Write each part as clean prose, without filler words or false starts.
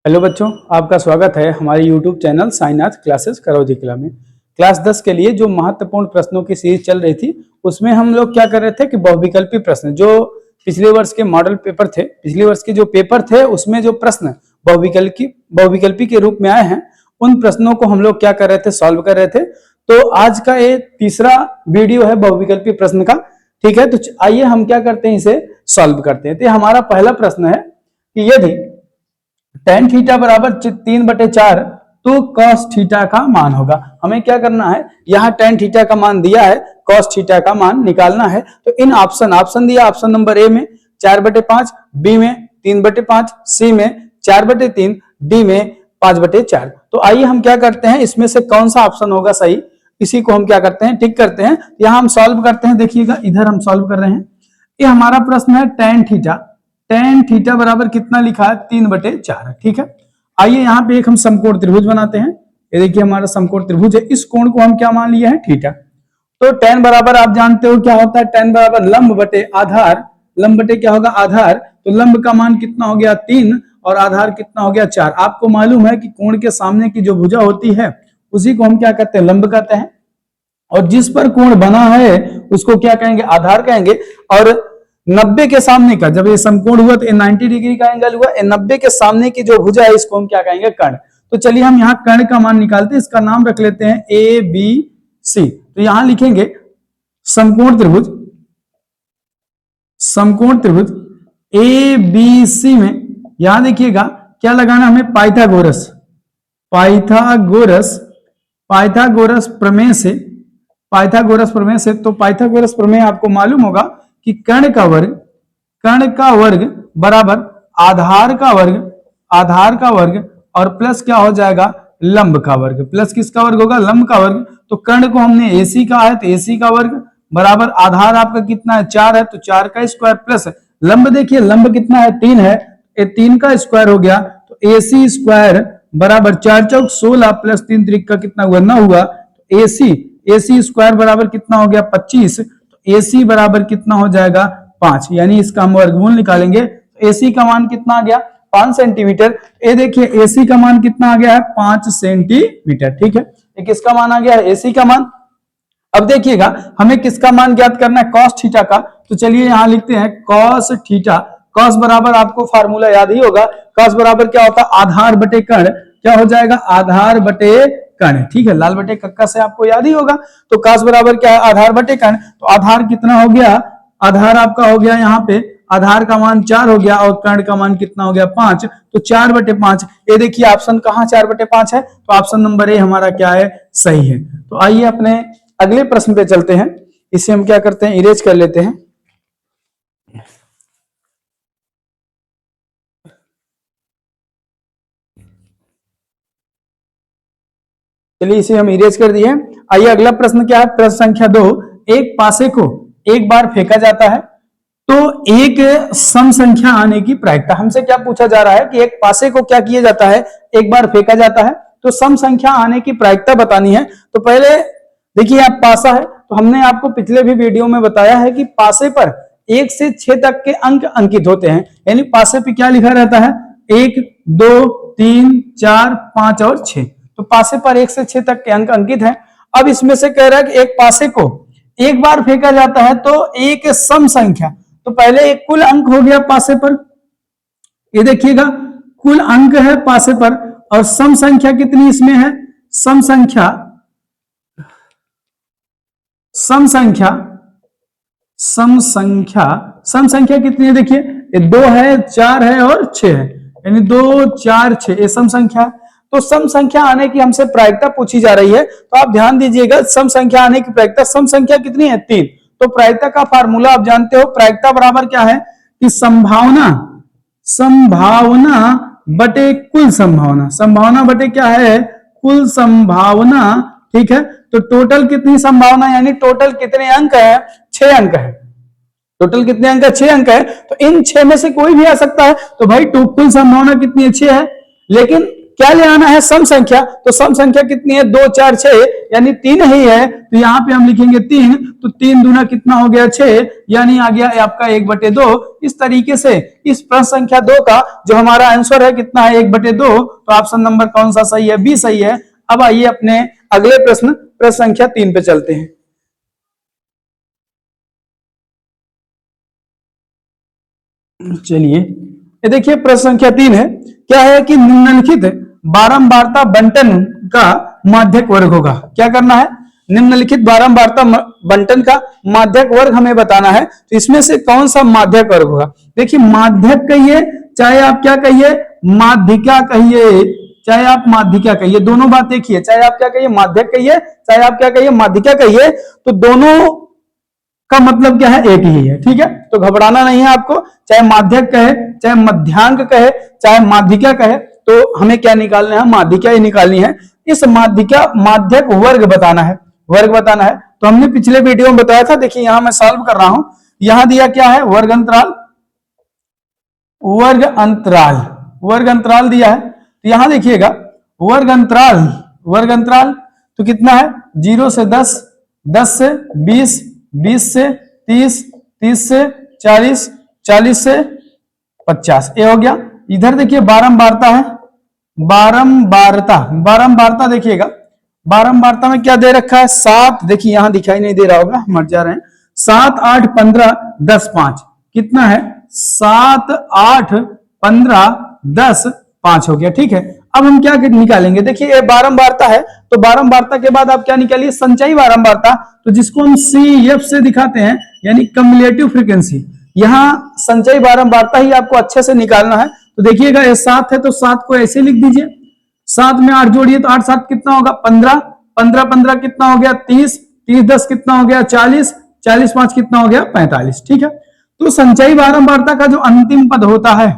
Hello बच्चों, आपका स्वागत है हमारे YouTube चैनल साइनाथ क्लासेस करौजीकला में। क्लास 10 के लिए जो महत्वपूर्ण प्रश्नों की सीरीज चल रही थी उसमें हम लोग क्या कर रहे थे कि बहुविकल्पी प्रश्न जो पिछले वर्ष के मॉडल पेपर थे, पिछले वर्ष के जो पेपर थे उसमें जो प्रश्न बहुविकल्पी के रूप में आए हैं उन प्रश्नों को हम लोग क्या कर रहे थे, सॉल्व कर रहे थे। तो आज का ये तीसरा वीडियो है बहुविकल्पी प्रश्न का। ठीक है, तो आइए हम क्या करते हैं, इसे सॉल्व करते हैं। तो हमारा पहला प्रश्न है कि यदि tan थीटा बराबर 3/4 तो cos थीटा का मान होगा। हमें क्या करना है, यहाँ tan थीटा का मान दिया है, cos थीटा का मान निकालना है। तो इन ऑप्शन दिया, ऑप्शन नंबर ए में 4/5, बी में 3/5, सी में 4/3, डी में 5/4। तो आइए हम क्या करते हैं, इसमें से कौन सा ऑप्शन होगा सही, इसी को हम क्या करते हैं, टिक करते हैं। यहाँ हम सॉल्व करते हैं। देखिएगा इधर हम सॉल्व कर रहे हैं। ये हमारा प्रश्न है tan थीटा बराबर कितना लिखा है, 3/4। ठीक है, आइए यहाँ पे एक हम समकोण त्रिभुज बनाते हैं। ये देखिए हमारा समकोण त्रिभुज है, इस कोण को हम क्या मान लिए हैं, थीटा। तो tan बराबर आप जानते हो क्या होता है, tan बराबर लंब बटे आधार। लंब बटे क्या होगा, आधार। तो लंब का मान कितना हो गया, 3, और आधार कितना हो गया, 4। आपको मालूम है कि कोण के सामने की जो भुजा होती है उसी को हम क्या कहते हैं, लंब कहते हैं। और जिस पर कोण बना है उसको क्या कहेंगे, आधार कहेंगे। और 90 के सामने का, जब ये समकोण हुआ तो 90 डिग्री का एंगल हुआ, 90 के सामने की जो भुजा है इसको हम क्या कहेंगे, कर्ण। तो चलिए हम यहाँ कर्ण का मान निकालते हैं। इसका नाम रख लेते हैं ए बी सी। तो यहां लिखेंगे समकोण त्रिभुज ए बी सी में यहां देखिएगा क्या लगाना, हमें पाइथागोरस प्रमेय से। तो पाइथागोरस प्रमेय आपको मालूम होगा कि कर्ण का वर्ग बराबर आधार का वर्ग और प्लस क्या हो जाएगा, लंब का वर्ग। प्लस किसका वर्ग होगा, लंब का वर्ग। तो कर्ण को हमने AC का है तो AC का वर्ग बराबर आधार आपका कितना है, 4 है, तो 4 का स्क्वायर प्लस लंब। देखिए लंब कितना है, 3 है, 3 का स्क्वायर हो गया। तो AC स्क्वायर बराबर 4 चौक 16 प्लस 3 त्रिक का कितना हुआ, 9 हुआ। तो AC स्क्वायर बराबर कितना हो गया, 25। AC बराबर कितना हो जाएगा, 5। यानी इसका हम वर्गमूल निकालेंगे। AC का मान कितना आ गया, 5 सेंटीमीटर। ये देखिए AC का मान कितना आ गया है, 5 सेंटीमीटर। ठीक है, ये किसका मान आ गया है, AC का मान। अब देखिएगा हमें किसका मान ज्ञात करना है, cos थीटा का। तो चलिए यहां लिखते हैं cos थीटा। cos बराबर आपको फार्मूला याद ही होगा, cos बराबर क्या होता है, आधार बटे कर्ण। क्या हो जाएगा, आधार बटे कर्ण। ठीक है, लाल बटे कक्का से आपको याद ही होगा। तो cos बराबर क्या है, आधार बटे कर्ण। तो आधार कितना हो गया, आधार आपका हो गया, यहाँ पे आधार का मान 4 हो गया और कर्ण का मान कितना हो गया, 5। तो 4/5। ये देखिए ऑप्शन कहाँ 4/5 है, तो ऑप्शन नंबर ए हमारा क्या है, सही है। तो आइए अपने अगले प्रश्न पे चलते हैं। इसे हम क्या करते हैं, इरेज कर लेते हैं। चलिए इसे हम इरेज कर दिए। आइए अगला प्रश्न क्या है, प्रश्न संख्या 2। एक पासे को एक बार फेंका जाता है तो एक सम संख्या आने की प्रायिकता। हमसे क्या पूछा जा रहा है कि एक पासे को क्या किया जाता है, एक बार फेंका जाता है तो सम संख्या आने की प्रायिकता बतानी है। तो पहले देखिए आप पासा है, तो हमने आपको पिछले भी वीडियो में बताया है कि पासे पर 1 से 6 तक के अंक अंकित होते हैं। यानी पासे पे क्या लिखा रहता है, 1 2 3 4 5 और 6। तो पासे पर 1 से 6 तक के अंक अंकित हैं। अब इसमें से कह रहा है कि एक पासे को एक बार फेंका जाता है तो एक सम संख्या। तो पहले एक कुल अंक हो गया पासे पर, ये देखिएगा कुल अंक है पासे पर, और सम संख्या कितनी इसमें है, सम संख्या कितनी है, देखिए ये 2 है, 4 है और 6 है। यानी 2 4 6 ये सम संख्या। तो सम संख्या आने की हमसे प्रायिकता पूछी जा रही है। तो आप ध्यान दीजिएगा, सम संख्या आने की प्रायिकता, सम संख्या कितनी है, 3। तो प्रायिकता का फार्मूला आप जानते हो, प्रायिकता बराबर क्या है कि संभावना बटे कुल संभावना बटे क्या है, कुल संभावना। ठीक है, तो टोटल कितनी संभावना, यानी टोटल कितने अंक है, 6 अंक है। टोटल कितने अंक है, 6 अंक है। तो इन 6 में से कोई भी आ सकता है। तो भाई कुल संभावना कितनी है, 6 है। लेकिन क्या ले आना है, सम संख्या। तो सम संख्या कितनी है, 2 4 6 यानी 3 ही है, तो यहाँ पे हम लिखेंगे 3, तो 3 दूना कितना हो गया 6, यानी आ गया आपका 1/2। इस तरीके से इस प्रश्न संख्या 2 का जो हमारा आंसर है कितना है, 1/2। तो ऑप्शन नंबर कौन सा सही है, बी सही है। अब आइए अपने अगले प्रश्न संख्या 3 पे चलते हैं। चलिए ये देखिए प्रश्न संख्या 3 है, क्या है कि निम्नलिखित बारंबारता बंटन का माध्यक वर्ग होगा। क्या करना है, निम्नलिखित बारंबारता बंटन का माध्यक वर्ग हमें बताना है। तो इसमें से कौन सा माध्यक वर्ग होगा। देखिए माध्यक कहिए चाहे आप क्या कहिए, माध्यिका कहिए, चाहे आप माध्यिका कहिए, दोनों बात एक ही है। चाहे आप क्या कहिए, माध्यक कहिए, चाहे आप क्या कहिए, माध्यिका कहिए, तो दोनों का मतलब क्या है, एक ही है। ठीक है, तो घबराना नहीं है आपको, चाहे माध्यक कहे, चाहे मध्यांक कहे, चाहे माध्यिका कहे, तो हमें क्या निकालना है, माध्यिका ही निकालनी है। इस माध्यिका माध्यक वर्ग बताना है, वर्ग बताना है। तो हमने पिछले वीडियो में बताया था, देखिए यहां मैं सॉल्व कर रहा हूं। यहां दिया क्या है, वर्ग अंतराल, वर्ग अंतराल, वर्ग अंतराल दिया है। तो यहां देखिएगा वर्ग अंतराल, वर्ग अंतराल तो कितना है, 0 से 10, 10 से 20, 20 से 30, 30 से 40, 40 से 50, ये हो गया। इधर देखिए बारंबारता है, बारंबारता, बारंबारता देखिएगा, बारंबारता में क्या दे रखा है, 7, देखिए यहां दिखाई नहीं दे रहा होगा, मर जा रहे हैं, 7 8 15 10 5, कितना है, 7 8 15 10 5 हो गया। ठीक है, अब हम क्या निकालेंगे, देखिए ये बारंबारता है, तो बारंबारता के बाद आप क्या निकालिए, संचयी बारंबारता, तो जिसको हम CF से दिखाते हैं, यानी कम्युलेटिव फ्रीक्वेंसी। यहां संचयी बारंबारता ही आपको अच्छे से निकालना है। तो देखिएगा ये 7 है, तो 7 को ऐसे लिख दीजिए, 7 में 8 जोड़िए तो 8 7 कितना होगा, 15, 15 15 कितना हो गया, 30, 30 10 कितना हो गया, 40, 40 5 कितना हो गया, 45। ठीक है, तो संचयी बारंबारता का जो अंतिम पद होता है,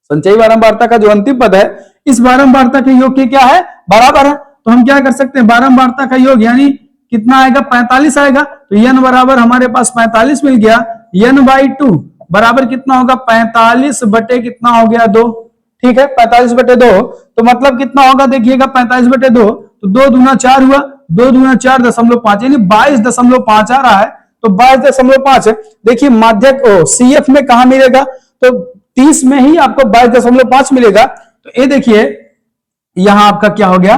संचयी बारंबारता का जो अंतिम पद है, इस बारंबारता के योग के क्या है, बराबर है। तो हम क्या कर सकते हैं, बारंबारता का योग यानी कितना आएगा, 45 आएगा। तो n बराबर हमारे पास 45 मिल गया, n/2 बराबर कितना होगा, 45 बटे कितना हो गया, 2। ठीक है, 45 बटे 2, तो मतलब कितना होगा, देखिएगा 45 बटे 2, तो 2 दूना 4 हुआ, 2 दूना 4.5 यानी 22.5 आ रहा है। तो 22.5 देखिए माध्यक CF में कहा मिलेगा, तो 30 में ही आपको 22.5 मिलेगा। तो ये देखिए यहां आपका क्या हो गया,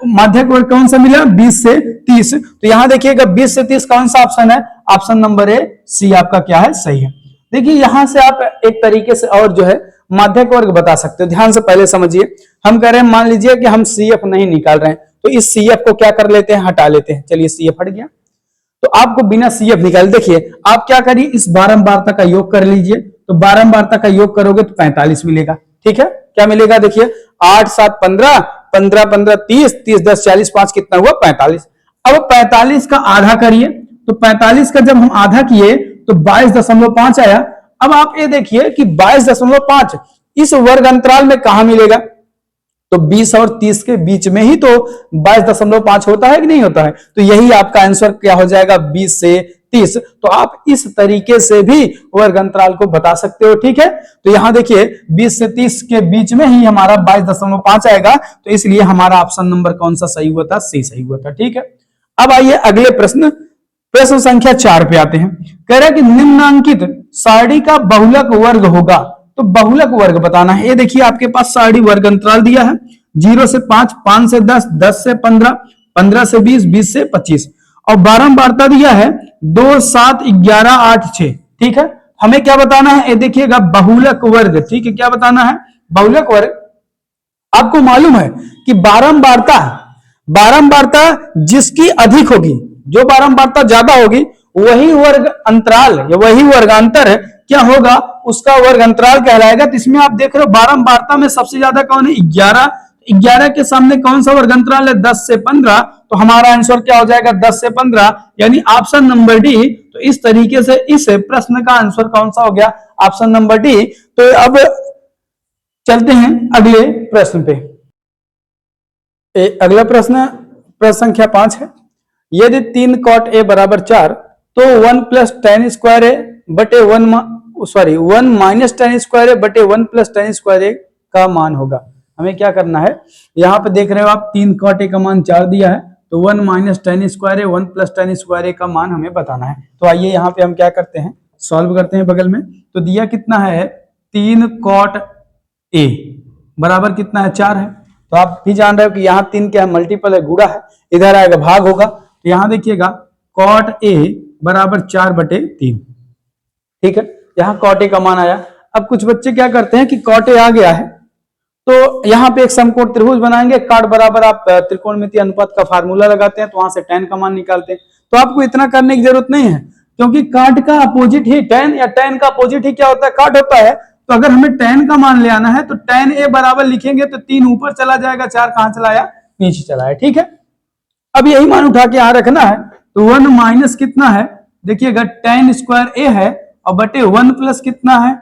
माध्यक वर्ग कौन सा मिला, 20 से 30। तो यहां देखिएगा 20 से 30 कौन सा ऑप्शन है, ऑप्शन नंबर ए, सी आपका क्या है, सही है। देखिए यहां से आप एक तरीके से और जो है माध्यक वर्ग बता सकते हो। ध्यान से पहले समझिए, हम कह रहे हैं, मान लीजिए कि हम CF नहीं निकाल रहे हैं, तो इस CF को क्या कर लेते हैं, हटा लेते हैं। चलिए CF हट गया, तो आपको बिना CF निकाल, देखिए आप क्या करिए, इस बारंबारता का योग कर लीजिए। तो बारंबारता का योग करोगे तो 45 मिलेगा। ठीक है, क्या मिलेगा, देखिए 8 7 15, 15 15 30, 30 10 40 5 कितना हुआ, 45। अब 45 का आधा करिए, तो 45 का जब हम आधा किए तो 22.5 आया। अब आप ये देखिए कि 22.5 इस वर्ग अंतराल में कहां मिलेगा, तो 20 और 30 के बीच में ही तो 22.5 होता है कि नहीं होता है। तो यही आपका आंसर क्या हो जाएगा, 20 से 30। तो आप इस तरीके से भी वर्ग अंतराल को बता सकते हो। ठीक है, तो यहां देखिए 20 से 30 के बीच में ही हमारा 22.5 आएगा, तो इसलिए हमारा ऑप्शन नंबर कौन सा सही हुआ था, सी सही हुआ था। ठीक है, अब आइए अगले प्रश्न संख्या 4 पे आते हैं। कह रहा है कि निम्नांकित सारणी का बहुलक वर्ग होगा। तो बहुलक वर्ग बताना है। ये देखिए आपके पास सारणी वर्ग अंतराल दिया है, 0 से 5, 5 से 10, 10 से 15, 15 से 20, 20 से 25, और बारंबारता दिया है 2 7 11 8 6। ठीक है, हमें क्या बताना है, ये देखिएगा बहुलक वर्ग। ठीक है, क्या बताना है, बहुलक वर्ग। आपको मालूम है कि बारंबारता, बारंबारता जिसकी अधिक होगी, जो बारंबारता ज्यादा होगी, वही वर्ग अंतराल या वही वर्गांतर क्या होगा, उसका वर्ग अंतराल कहलाएगा। तो इसमें आप देख रहे हो बारंबारता में सबसे ज्यादा कौन है, 11, 11 के सामने कौन सा वर्ग अंतराल है, 10 से 15। तो हमारा आंसर क्या हो जाएगा, 10 से 15, यानी ऑप्शन नंबर डी। तो इस तरीके से इस प्रश्न का आंसर कौन सा हो गया, ऑप्शन नंबर डी। तो अब चलते हैं अगले प्रश्न पे। अगला प्रश्न संख्या 5 है। यदि 3 cot a बराबर 4, तो 1 + tan स्क्वायर a बटे 1 - tan स्क्वायर a बटे 1 + tan स्क्वायर a का मान होगा। हमें क्या करना है, यहाँ पे देख रहे हो आप 3 cot a का मान 4 दिया है, तो 1 minus tan square a 1 plus tan square a का मान हमें बताना है। तो आइए यहाँ पे हम क्या करते हैं, सॉल्व करते हैं बगल में। तो दिया कितना है, 3 cot a बराबर कितना है, 4 है। तो आप भी जान रहे हो कि यहाँ 3 क्या है, मल्टीपल है, गुणा है, इधर आएगा भाग होगा। तो यहाँ देखिएगा cot a बराबर 4/3, ठीक है। यहाँ cot a का मान आया। अब कुछ बच्चे क्या करते हैं कि cot a आ गया है तो यहाँ पे एक समकोण त्रिभुज बनाएंगे, काट बराबर आप त्रिकोणमितीय अनुपात का फार्मूला लगाते हैं, तो वहां से tan का मान निकालते हैं। तो आपको इतना करने की जरूरत नहीं है, क्योंकि काट का अपोजिट ही tan, या tan का अपोजिट ही क्या होता है, काट होता है। तो अगर हमें tan का मान ले आना है तो tan a बराबर लिखेंगे तो 3 ऊपर चला जाएगा, 4 कहां चला आया, नीचे चला है, ठीक है। अब यही मान उठा के यहां रखना है, तो 1 माइनस कितना है, देखिएगा tan स्क्वायर a है और बटे 1 प्लस कितना है,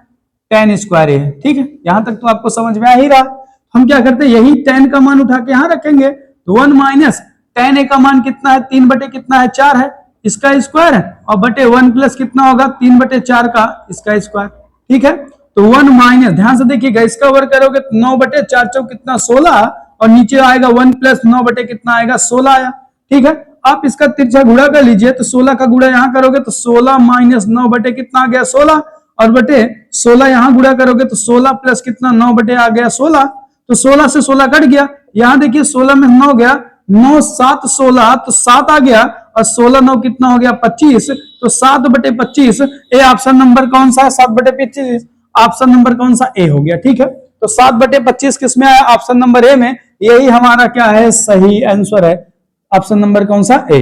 tan स्क्वायर a है, ठीक है। यहां तक तो आपको समझ में आ ही रहा। हम क्या करते हैं, यही tan का मान उठा के यहां रखेंगे, तो 1 माइनस tan a का मान कितना है, 3 बटे कितना है, 4 है, इसका स्क्वायर है, और बटे 1 प्लस कितना होगा, 3/4 का इसका स्क्वायर, ठीक है। तो 1 माइनस, ध्यान से देखिएगा, इसका वर्ग करोगे तो 9/4 चौक कितना, 16, और नीचे आएगा 1 प्लस 9 बटे कितना आएगा, 16 आया, ठीक है। आप इसका तिरछा गुणा कर लीजिए, तो 16 का गुणा यहां करोगे तो 16 माइनस 9 बटे कितना आ गया, 16, और बटे 16 यहां गुणा करोगे तो 16 प्लस कितना, 9 बटे आ गया 16, तो 16 से 16 कट गया। यहां देखिए 16 में 9 गया, 9 7 16, तो 7 आ गया, और 16 9 कितना हो गया, 25, तो 7/25 ए ऑप्शन नंबर कौन सा है, 7/25 ऑप्शन नंबर कौन सा, ए हो गया, ठीक है। तो 7/25 किस में आया, ऑप्शन नंबर ए में, यही हमारा क्या है, सही आंसर है, ऑप्शन नंबर कौन सा, ए।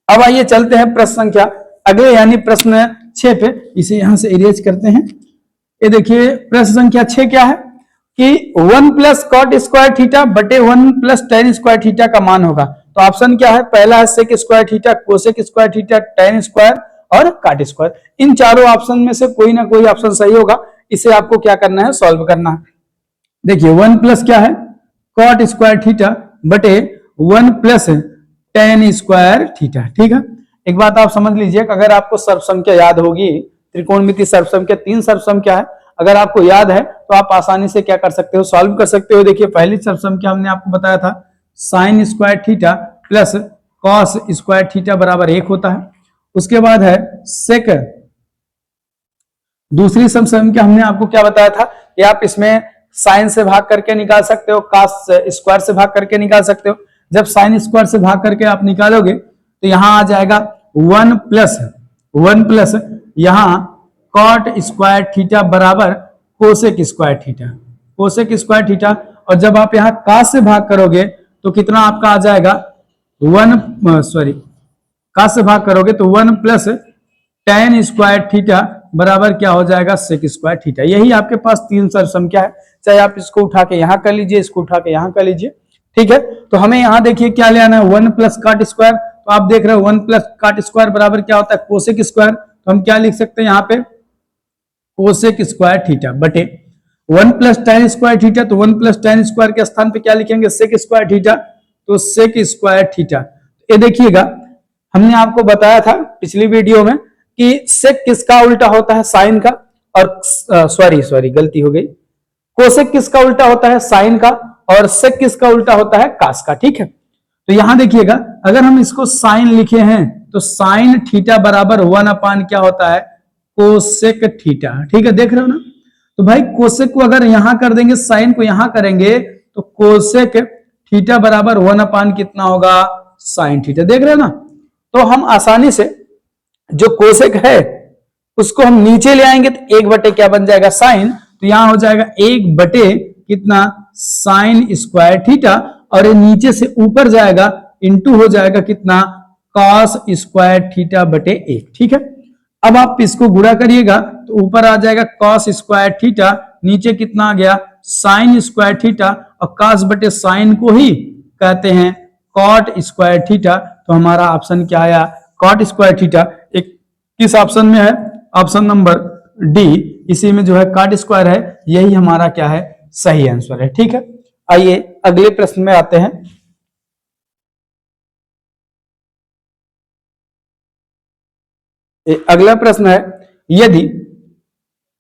अब आइए चलते हैं प्रश्न संख्या अगले, यानी प्रश्न 6 पे। इसे यहां से इरेज करते हैं। ये देखिए प्रश्न संख्या 6 क्या है कि 1 प्लस कॉट स्क्वायर थीटा बटे 1 प्लस tan स्क्वायर थीटा का मान होगा। तो ऑप्शन क्या है, पहला है sec square theta, cosec square theta, tan square और काट स्क्वायर। इन चारों ऑप्शन में से कोई ना कोई ऑप्शन सही होगा। इसे आपको क्या करना है, सॉल्व करना है। देखिए 1 प्लस क्या है, कॉट स्क्वायर थीटा बटे 1 प्लस tan स्क्वायर थीटा, ठीक है। एक बात आप समझ लीजिए कि अगर आपको सर्व संख्या याद होगी, त्रिकोणमिति सर्व संख्या 3 सर्व संख्या है, अगर आपको याद है तो आप आसानी से क्या कर सकते हो, सॉल्व कर सकते हो। देखिए पहली सर्व संख्या हमने आपको बताया था sine square theta plus cos square theta बराबर 1 होता है। उसके बाद है सेक, दूसरी सर्व संख्या हमने आपको क्या बताया था कि आप इसमें साइन से भाग करके निकाल सकते हो, कॉस स्क्वायर से भाग करके निकाल सकते हो। जब साइन स्क्वायर से भाग करके आप निकालोगे तो यहां आ जाएगा 1 प्लस यहां कॉट स्क्वायर थीटा बराबर cosec square theta, cosec square theta. और जब आप यहां कॉस से भाग करोगे तो कितना आपका आ जाएगा, कॉस से भाग करोगे तो 1 प्लस tan स्क्वायर थीटा बराबर क्या हो जाएगा, सेक स्क्वायर थीटा। यही आपके पास 3 सर्व संख्या है, चाहे आप इसको उठा के यहां कर लीजिए, इसको उठा के यहां कर लीजिए, ठीक है। तो हमें यहां देखिए क्या ले आना है, 1 प्लस काट स्क्वायर। तो आप देख रहे हो 1 प्लस काट स्क्वायर बराबर क्या होता है, कोसेक स्क्वायर। तो हम क्या लिख सकते हैं यहाँ पे, कोसेक स्क्वायर थीटा बटे 1 प्लस tan स्क्वायर थीटा। तो 1 प्लस tan स्क्वायर के स्थान पे क्या लिखेंगे, सेक स्क्वायर थीटा, तो सेक स्क्वायर थीटा। ये देखिएगा हमने आपको बताया था पिछली वीडियो में कि सेक किसका उल्टा होता है, साइन का, और सॉरी गलती हो गई, कोसेक किसका उल्टा होता है, साइन का, और सेक किसका उल्टा होता है, कास का, ठीक है। तो यहां देखिएगा अगर हम इसको साइन लिखे हैं तो साइन थीटा बराबर 1 अपान क्या होता है, कोसेक थीटा, ठीक है, देख रहे हो ना। तो भाई कोसेक को अगर यहां कर देंगे, साइन को यहां करेंगे तो कोसेक थीटा बराबर 1 अपान कितना होगा, साइन थीटा, देख रहे हो ना। तो हम आसानी से जो कोसेक है उसको हम नीचे ले आएंगे तो 1 बटे क्या बन जाएगा, साइन। तो यहां हो जाएगा 1 बटे कितना, साइन स्क्वायर थीटा, और ये नीचे से ऊपर जाएगा इंटू हो जाएगा कितना, कॉस स्क्वायर थीटा बटे 1, ठीक है। अब आप इसको गुणा करिएगा तो ऊपर आ जाएगा कॉस स्क्वायर थीटा, नीचे कितना आ गया, साइन स्क्वायर थीटा, और कॉस बटे साइन को ही कहते हैं कॉट स्क्वायर थीटा। तो हमारा ऑप्शन क्या आया, कॉट स्क्वायर थीटा। एक किस ऑप्शन में है, ऑप्शन नंबर डी, इसी में जो है कॉट स्क्वायर है, यही हमारा क्या है, सही आंसर है, ठीक है। आइए अगले प्रश्न में आते हैं। अगला प्रश्न है, यदि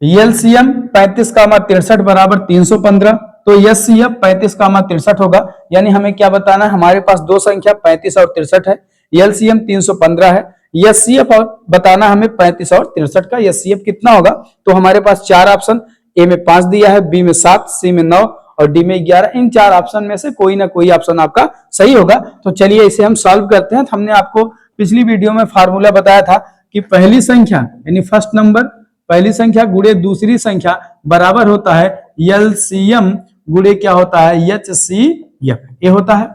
एलसीएम 35 का 63 बराबर 315, तो HCF 35, 63 होगा। यानी हमें क्या बताना है, हमारे पास दो संख्या 35 और 63 है, LCM 315 है, HCF और बताना हमें 35 और 63 का HCF कितना होगा। तो हमारे पास चार ऑप्शन, ए में 5 दिया है, बी में 7, सी में 9 और डी में 11। इन चार ऑप्शन में से कोई ना कोई ऑप्शन आपका सही होगा। तो चलिए इसे हम सॉल्व करते हैं। हमने आपको पिछली वीडियो में फार्मूला बताया था कि पहली संख्या यानी फर्स्ट नंबर, पहली संख्या गुणे दूसरी संख्या बराबर होता है LCM गुणे क्या होता है HCF। ये होता है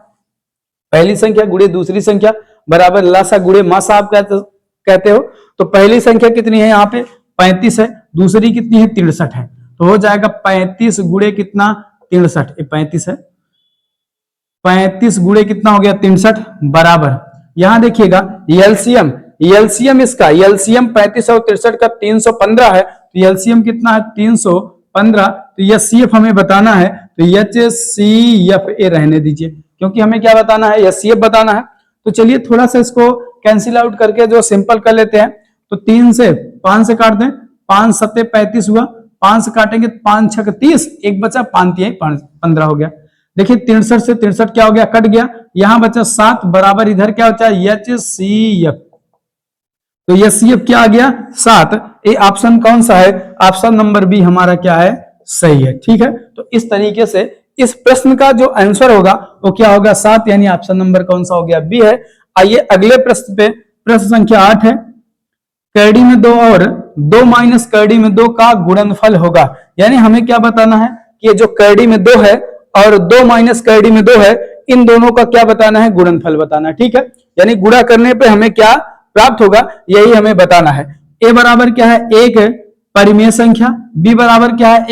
पहली संख्या गुणे दूसरी संख्या बराबर लसा गुणे मासा आप कहते हो। तो पहली संख्या कितनी है, यहाँ पे 35 है, दूसरी कितनी है 63 है, तो हो जाएगा 35 गुणे कितना 63, 35 है, 35 गुणे कितना हो गया 63 बराबर, यहां देखिएगा एलसीएम इसका, एलसीएम 35 और 63 का 315 है, तो एलसीएम कितना है 315। तो एचसीएफ हमें बताना है, तो HCF ए रहने दीजिए, क्योंकि हमें क्या बताना है, HCF बताना है। तो चलिए थोड़ा सा इसको कैंसिल आउट करके जो सिंपल कर लेते हैं। तो 3 से 5 से काट दें, 5 7 35 हुआ, 5 से काटेंगे 5 6 30, एक बचा 5 3 15 हो गया। देखिए 63 से 63 क्या हो गया, कट गया, यहां बचा 7 बराबर इधर क्या होता है HCF। तो HCF क्या आ गया 7। ये ऑप्शन कौन सा है, ऑप्शन नंबर बी हमारा क्या है, सही है। ठीक है, तो इस तरीके से इस प्रश्न का जो आंसर होगा वो क्या होगा 7, यानी ऑप्शन नंबर कौन सा हो गया, बी है। आइए अगले प्रश्न पे, प्रश्न संख्या 8 है, कैडी में 2 और 2 माइनस कैडी में 2 का गुणनफल होगा। यानी हमें क्या बताना है कि ये जो कैडी में 2 है और 2 माइनस कैडी में 2 है, इन दोनों का क्या बताना है, गुणनफल बताना है। ठीक है, यानी गुणा करने पे हमें क्या प्राप्त होगा, यही हमें बताना है। ए बराबर क्या है, एक परिमेय संख्या, बी बराबर क्या है,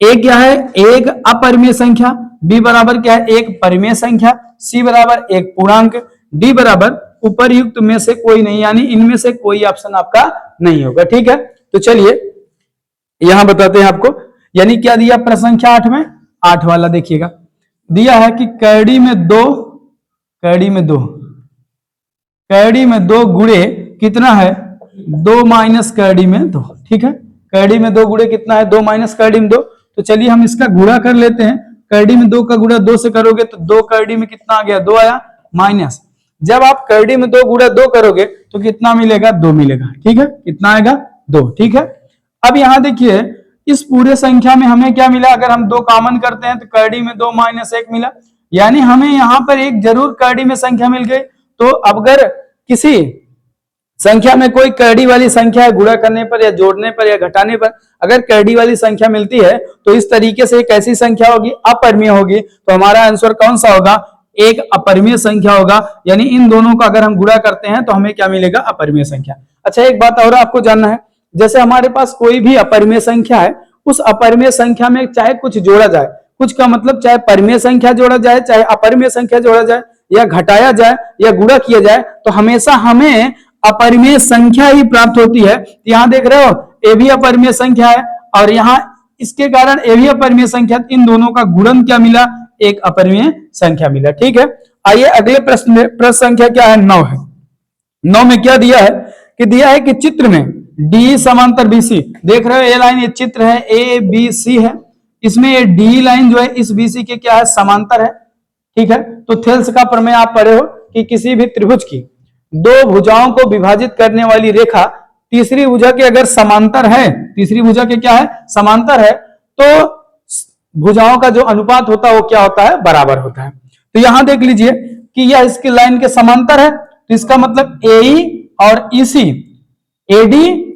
ए क्या है, एक अपरिमेय संख्या, बी बराबर क्या है, एक परिमेय संख्या, सी बराबर एक पूर्णांक, डी बराबर उपर्युक्त में से कोई नहीं, यानी इनमें से कोई ऑप्शन आपका नहीं होगा। ठीक है, तो चलिए यहां बताते हैं आपको, यानी क्या दिया प्रश्न संख्या 8 में, 8 वाला देखिएगा, दिया है कि कैडी में 2 गुणे कितना है, 2 माइनस कैडी में 2। ठीक है, कैडी में 2 गुणे कितना है, 2 माइनस कैडी में 2। तो चलिए हम इसका गुणा कर लेते हैं। कैडी में 2 का गुणा 2 से करोगे तो 2 कैडी में कितना आ गया, 2 आया, माइनस जब आप कैडी में 2 गुणा 2 करोगे तो कितना मिलेगा, 2 मिलेगा। ठीक है, कितना आएगा, 2। ठीक है, अब यहां देखिए इस पूरे संख्या में हमें क्या मिला, अगर हम 2 कॉमन करते हैं तो कैडी में 2 माइनस 1 मिला, यानी हमें यहां पर एक जरूर कैडी में संख्या मिल गई। तो अगर किसी संख्या में कोई कैडी वाली संख्या है, गुणा करने पर या जोड़ने पर या घटाने पर अगर कैडी वाली संख्या मिलती है, तो इस तरीके से एक ऐसी संख्या होगी, अपरिमेय होगी। तो हमारा आंसर कौन सा होगा, एक अपरिमेय संख्या होगा। यानी इन दोनों का अगर हम गुणा करते हैं तो हमें क्या मिलेगा, अपरिमेय संख्या। अच्छा, एक बात और आपको जानना है, जैसे हमारे पास कोई भी अपरिमेय संख्या है, उस अपरिमेय संख्या में चाहे कुछ जोड़ा जाए, कुछ का मतलब चाहे परिमेय संख्या जोड़ा जाए, चाहे अपरिमेय संख्या जोड़ा जाए, या घटाया जाए या गुणा किया जाए, तो हमेशा हमें अपरिमेय संख्या ही प्राप्त होती है। यहां देख रहे हो ए भी अपरिमेय संख्या है, और यहां इसके कारण ए भी अपरिमेय संख्या, इन दोनों का गुणन क्या मिला, एक अपरिमेय संख्या मिला। ठीक है, आइए अगले प्रश्न में, प्रश्न संख्या क्या है, 9 है। 9 में क्या दिया है कि चित्र में डी समांतर बीसी, देख रहे हो ये लाइन, ये चित्र है ए बी सी है, इसमें ये डी लाइन जो है इस बीसी के क्या है, समांतर है। ठीक है, तो थेल्स का प्रमेय आप पढ़े हो कि किसी भी त्रिभुज की 2 भुजाओं को विभाजित करने वाली रेखा तीसरी भुजा के अगर समांतर है, तीसरी भुजा के क्या है, समांतर है, तो भुजाओं का जो अनुपात होता है वो क्या होता है, बराबर होता है। तो यहां देख लीजिए कि यह इसकी लाइन के समांतर है, तो इसका मतलब AE और EC, AD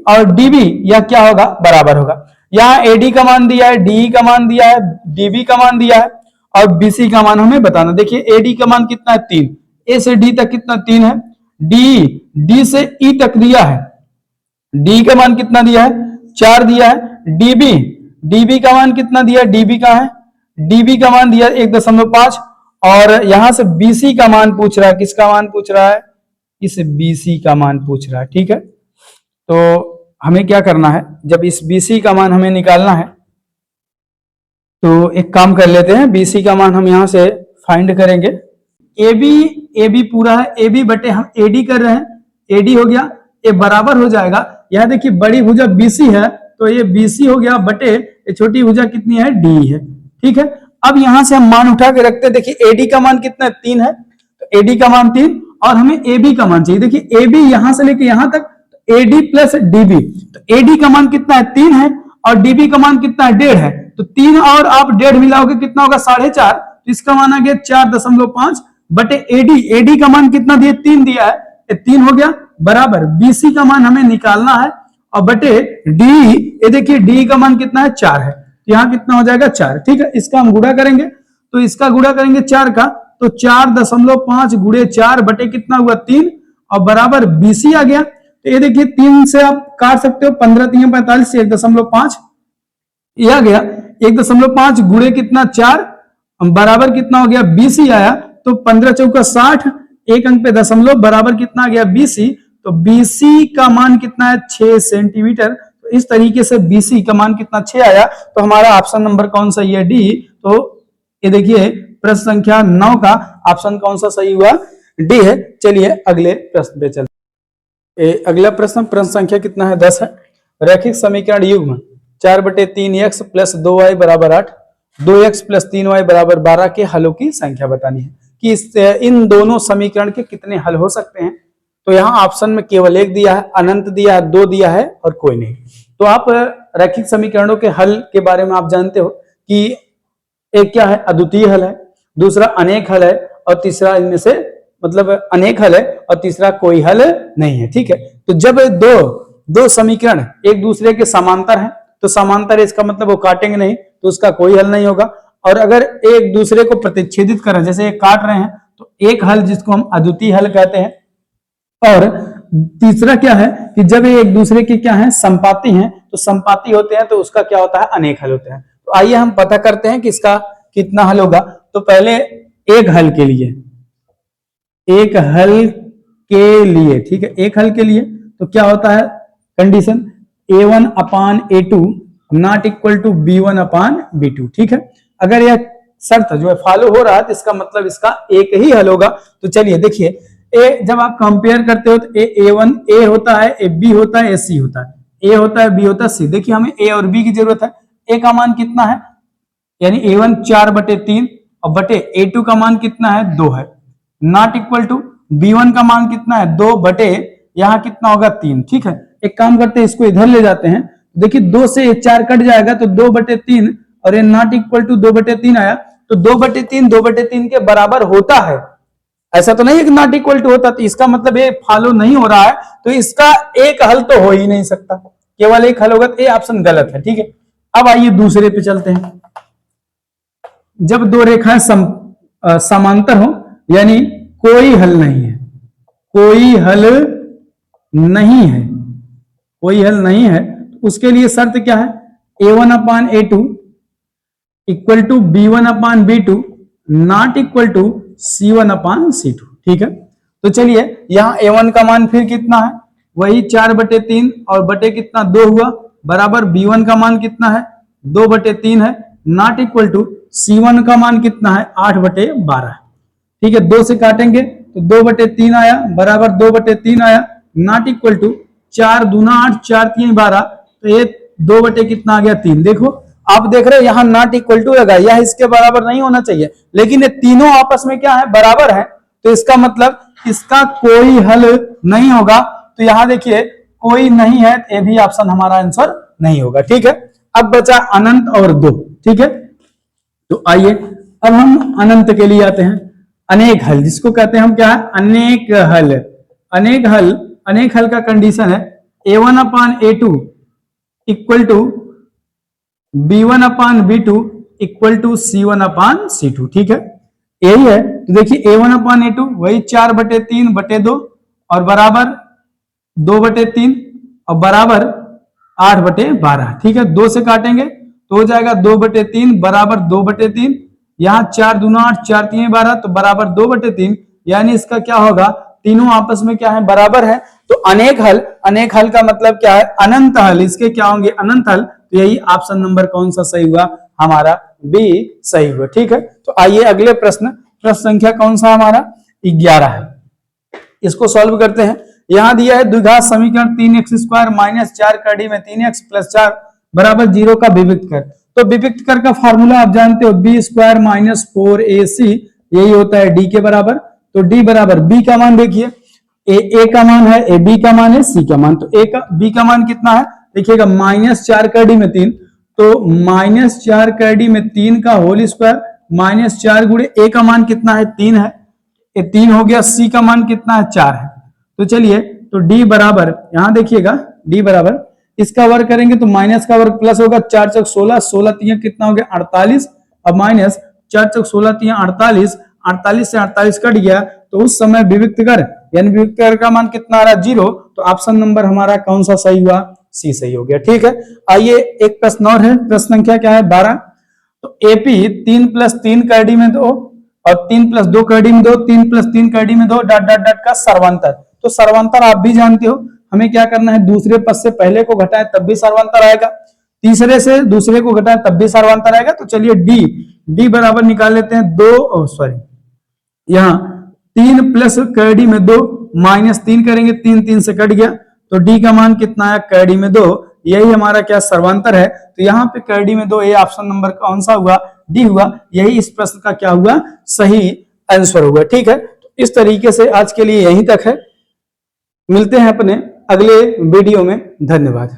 और DB यह क्या होगा, बराबर होगा। यहाँ AD का मान दिया है, DE का मान दिया है, DB का मान दिया है, और BC का मान हमें बताना। देखिए AD का मान कितना है, 3, A से D तक कितना 3 है, D से E तक दिया है, D का मान कितना दिया है, 4 दिया है, DB का मान कितना दिया, DB का है, DB का मान दिया 1.5, और यहां से BC का मान पूछ रहा है, किसका मान पूछ रहा है, इस BC का मान पूछ रहा है। ठीक है, तो हमें क्या करना है, जब इस BC का मान हमें निकालना है, तो एक काम कर लेते हैं, BC का मान हम यहां से फाइंड करेंगे। AB पूरा है, AB बटे हम AD कर रहे हैं, AD हो गया, ये बराबर हो जाएगा। यह देखिए बड़ी भुजा BC है, तो ये BC हो गया बटे ये छोटी भुजा कितनी है, D है। ठीक है, अब यहां से हम मान उठा के रखते हैं। देखिए AD का मान कितना है, 3 है, तो AD का मान 3 और हमें AB का मान चाहिए। देखिए AB यहां से लेके यहां तक AD प्लस DB, तो AD का मान कितना है, 3 है और DB का मान कितना है, 1.5 है। तो 3 और आप 1.5 मिलाओगे कितना होगा, 4.5। तो इसका मान आ गया 4.5 बटे AD का मान कितना दिया, 3 दिया है, 3 हो गया बराबर BC का मान हमें निकालना है और बटे D, ये देखिए D का मान कितना है, 4 है, तो यहाँ कितना हो जाएगा 4। ठीक है, इसका हम गुणा करेंगे, तो इसका गुणा करेंगे 4 का, तो 4.5 गुणे 4 बटे कितना हुआ, 3 और बराबर BC आ गया। तो ये देखिए 3 से आप काट सकते हो, 15 3 45 से 1.5 ये आ गया। 1.5 गुणे कितना 4 बराबर कितना हो गया, BC आया। तो 15 चौका 60, एक अंक पे दशमलव बराबर कितना आ गया, BC। तो BC का मान कितना है, 6 सेंटीमीटर। तो इस तरीके से BC का मान कितना, 6 आया। तो हमारा ऑप्शन नंबर कौन सा है, D। तो ये देखिए प्रश्न संख्या 9 का ऑप्शन कौन सा सही हुआ, D है। चलिए अगले प्रश्न पे चलते। अगला प्रश्न संख्या कितना है, 10 है। रैखिक समीकरण युग्म 4/3x प्लस 2y बराबर 8, 2x प्लस 3y बराबर 12 के हलों की संख्या बतानी है कि इन दोनों समीकरण के कितने हल हो सकते हैं। तो यहाँ ऑप्शन में केवल एक दिया है, अनंत दिया है, 2 दिया है और कोई नहीं। तो आप रैखिक समीकरणों के हल के बारे में आप जानते हो कि एक क्या है, अद्वितीय हल है, दूसरा अनेक हल है और तीसरा इनमें से मतलब अनेक हल है और तीसरा कोई हल नहीं है। ठीक है, तो जब दो समीकरण एक दूसरे के समांतर हैं तो समांतर इसका मतलब वो काटेंगे नहीं, तो उसका कोई हल नहीं होगा। और अगर एक दूसरे को प्रतिच्छेदित करें, जैसे ये काट रहे हैं, तो एक हल जिसको हम अद्वितीय हल कहते हैं। और तीसरा क्या है कि जब ये एक दूसरे के क्या है, संपाती हैं, तो संपाती होते हैं तो उसका क्या होता है, अनेक हल होते हैं। तो आइए हम पता करते हैं कि इसका कितना हल होगा। तो पहले एक हल के लिए, एक हल के लिए, ठीक है, एक हल के लिए तो क्या होता है condition, A1/A2 not equal to B1/B2। ठीक है, अगर यह शर्त जो है फॉलो हो रहा है तो इसका मतलब इसका एक ही हल होगा। तो चलिए देखिए, ए जब आप कंपेयर करते हो तो A1 A होता है, A B होता है, A C होता है, A होता है, B होता है, C। देखिए हमें A और B की जरूरत है। A का मान कितना है, यानी A1 4/3 और बटे A2 का मान कितना है, 2 है, नॉट इक्वल टू B1 का मान कितना है, 2 बटे यहाँ कितना होगा, 3। ठीक है, एक काम करते हैं, इसको इधर ले जाते हैं। देखिए 2 से 4 कट जाएगा तो 2/3 और ये नॉट इक्वल टू 2/3 आया। तो 2/3 के बराबर होता है, ऐसा तो नहीं है कि नॉट इक्वल टू होता। तो इसका मतलब ये फॉलो नहीं हो रहा है, तो इसका एक हल तो हो ही नहीं सकता, केवल एक हल होगा। तो ये ऑप्शन गलत है। ठीक है, अब आइए दूसरे पे चलते हैं। जब दो रेखाएं समांतर हो यानी कोई हल नहीं है, कोई हल नहीं है, कोई हल नहीं है, तो उसके लिए शर्त क्या है, A1/A2 equal to B1/B2 not equal to C1/C2। ठीक है, तो चलिए यहां A1 का मान फिर कितना है, वही 4/3 और बटे कितना 2 हुआ, बराबर B1 का मान कितना है, 2/3 है, नॉट इक्वल टू C1 का मान कितना है, 8/12। ठीक है, 2 से काटेंगे तो 2/3 आया, बराबर 2/3 आया, नॉट इक्वल टू 4 दूना 8, 4 3 12। तो ये 2 बटे कितना आ गया, 3। देखो आप देख रहे हो यहाँ नॉट इक्वल टू लगा, यह इसके बराबर नहीं होना चाहिए, लेकिन ये तीनों आपस में क्या है, बराबर है। तो इसका मतलब इसका कोई हल नहीं होगा। तो यहाँ देखिए कोई नहीं है, ये भी ऑप्शन हमारा आंसर नहीं होगा। ठीक है, अब बचा अनंत और 2। ठीक है, तो आइए अब हम अनंत के लिए आते हैं। अनेक हल जिसको कहते हैं हम क्या है, अनेक हल। अनेक हल, अनेक हल का कंडीशन है A1/A2 equal to B1/B2 equal to C1/C2। ठीक है, यही है। तो देखिए A1/A2 वही 4/3/2 और बराबर 2/3 और बराबर 8/12। ठीक है, 2 से काटेंगे तो हो जाएगा 2/3 बराबर 2/3, यहाँ 4 दूना 8, 4 3 12, तो बराबर 2/3, यानी इसका क्या होगा, तीनों आपस में क्या है, बराबर है। तो अनेक हल, अनेक हल का मतलब क्या है, अनंत हल, इसके क्या होंगे, अनंत हल। तो यही ऑप्शन नंबर कौन सा सही हुआ, हमारा बी सही हुआ। ठीक है, तो आइए अगले प्रश्न संख्या कौन सा हमारा 11 है, इसको सॉल्व करते हैं। यहां दिया है द्विघात समीकरण 3x² - 4 कड़ी में 3x + 4 बराबर 0 का विविक्त कर। तो विविक्त कर का फार्मूला आप जानते हो, बी स्क्वायर माइनस 4ac, यही होता है डी के बराबर। तो डी बराबर बी का मान देखिए, ए का मान है, ए बी का मान है, सी का मान। तो ए का बी का मान कितना है देखिएगा, -4 का डी में 3, तो -4 का डी में 3 का होल स्क्वायर -4 गुणे ए का मान कितना है 3 है, ये 3 हो गया। सी का मान कितना है 4 है। तो चलिए, तो डी बराबर यहां देखिएगा, डी बराबर इसका वर्ग करेंगे तो माइनस का वर्ग प्लस होगा, 4 चौक 16, 16 तिया कितना हो गया 48, अब माइनस 4 चौक 16 तिया 48, 48 से 48 कट गया, तो उस समय विविक्त कर यानी विविक्त कर का मान कितना आ रहा है 0। तो ऑप्शन नंबर हमारा कौन सा सही हुआ, सी सही हो गया। ठीक है, आइए एक प्रश्न और है, प्रश्न संख्या क्या है 12। तो एपी 3 + 3 का डी में 2 और 3 + 2 का डी में 2, 3 + 3 का डी में 2 डॉट डॉट डॉट का सर्वांतर। तो सर्वांतर आप भी जानते हो, हमें क्या करना है, दूसरे पद से पहले को घटाएं तब भी सर्वांतर आएगा, तीसरे से दूसरे को घटाएं तब भी सर्वांतर आएगा। तो चलिए डी बराबर निकाल लेते हैं 2, सॉरी यहां 3 प्लस कैडी में 2 -3 करेंगे, 3 3 से कट गया, तो डी का मान कितना है कैडी में 2, यही हमारा क्या सर्वांतर है। तो यहाँ पे कैडी में 2, ये ऑप्शन नंबर कौन सा हुआ, डी हुआ, यही इस प्रश्न का क्या हुआ, सही आंसर हुआ। ठीक है, तो इस तरीके से आज के लिए यहीं तक है, मिलते हैं अपने अगले वीडियो में, धन्यवाद।